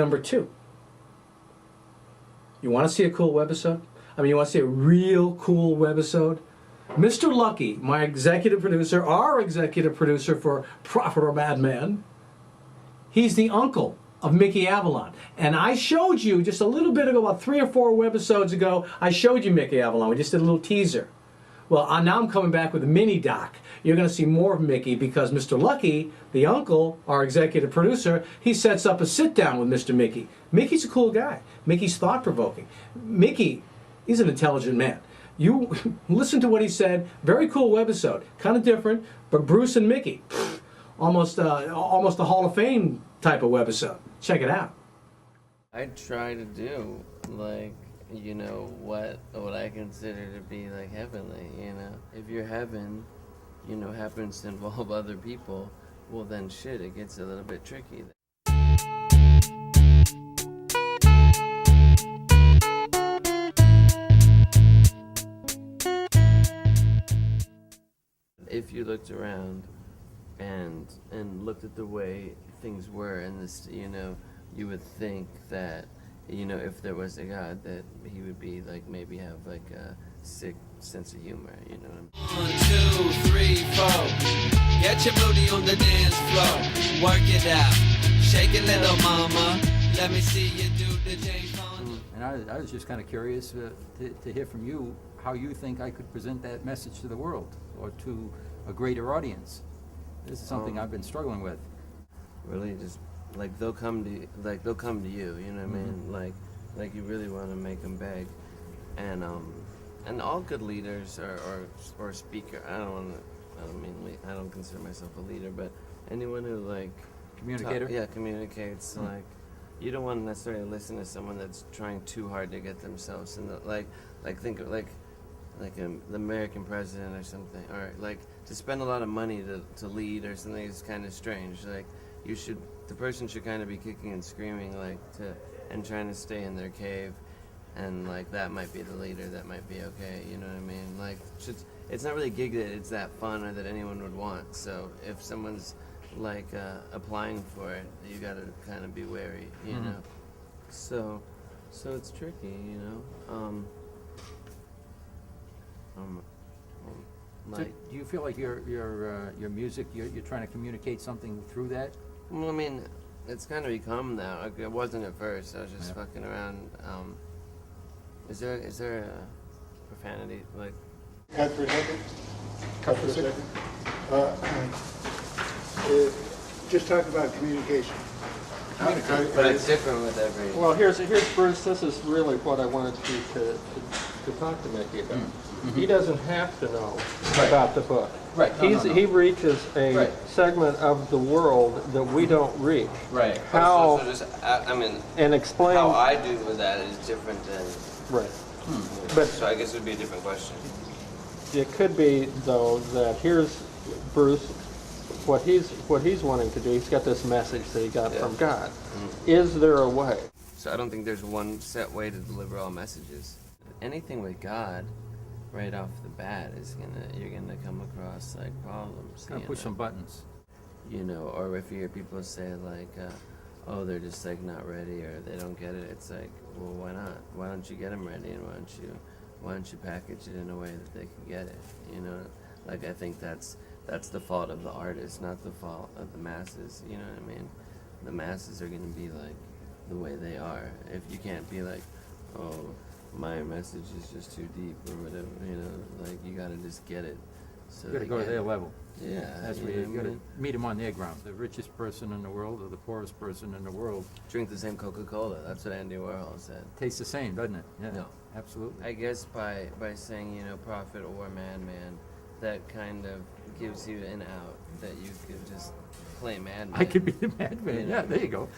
number 2. You want to see a cool webisode? I mean, you want to see a real cool webisode? Mr. Lucky, my executive producer, our executive producer for Prophet or Madman, he's the uncle of Mickey Avalon. And I showed you just a little bit ago, about 3 or 4 webisodes ago, I showed you Mickey Avalon. We just did a little teaser. Well, now I'm coming back with a mini doc. You're going to see more of Mickey because Mr. Lucky, the uncle, our executive producer, he sets up a sit-down with Mr. Mickey. Mickey's a cool guy. Mickey's thought-provoking. Mickey, he's an intelligent man. You listen to what he said. Very cool webisode. Kind of different, but Bruce and Mickey, almost a Hall of Fame type of webisode. Check it out. I try to do, like, you know, what I consider to be, like, heavenly, you know. If your heaven, you know, happens to involve other people, well then shit, it gets a little bit tricky. If you looked around and looked at the way things were in this, you know, you would think that, you know, if there was a God, that he would be like, maybe have like a sick sense of humor, you know what I mean? 1, 2, 3, 4. Get your booty on the dance floor. Work it out. Shake it, little mama. Let me see you do the James Bond. And I was just kind of curious to hear from you how you think I could present that message to the world or to a greater audience. This is something I've been struggling with. Really, just like they'll come to you, you know what I mean? Like you really want to make them beg, and all good leaders or speaker. I don't consider myself a leader, but anyone who like Communicator. Communicates. Like you don't want to necessarily listen to someone that's trying too hard to get themselves in the think of the American president or something, or like to spend a lot of money to lead or something is kind of strange. Like the person should kind of be kicking and screaming and trying to stay in their cave, and like that might be the leader, that might be okay, you know what I mean? Like it's not really gig that it's that fun or that anyone would want. So if someone's like applying for it, you gotta kind of be wary, you know. So it's tricky, you know. So do you feel like your music, you're trying to communicate something through that? Well, I mean, it's kind of become that. Like, it wasn't at first. I was just fucking around. Is there a profanity like? Cut for a second. Cut for a second. Just talk about communication. But it's different with every. Well, here's Bruce. This is really what I wanted you to talk to Mickey about. He doesn't have to know about the book. Right. He reaches a segment of the world that we don't reach. Right. How? So just, I mean. And explain. How I do with that is different than. Right. But so I guess it would be a different question. it could be though that here's Bruce. What he's wanting to do. He's got this message that he got from God. Is there a way? So I don't think there's one set way to deliver all messages. Anything with God, right off the bat, you're gonna come across like problems. Gonna push some buttons. You know, or if you hear people say like, oh, they're just like not ready or they don't get it, it's like, well, why not? Why don't you get them ready, and why don't you package it in a way that they can get it? You know, like I think that's the fault of the artist, not the fault of the masses. You know what I mean? The masses are gonna be like the way they are. If you can't be like, oh, my message is just too deep or whatever, you know, like you gotta just get it. So You gotta go to their level. Yeah, That's where you gotta meet them on their ground. The richest person in the world or the poorest person in the world. Drink the same Coca-Cola. That's what Andy Warhol said. Tastes the same, doesn't it? Yeah. No. Absolutely. I guess by saying, you know, prophet or madman, that kind of gives you an out that you could just play madman. I could be the madman. You know? Yeah, there you go.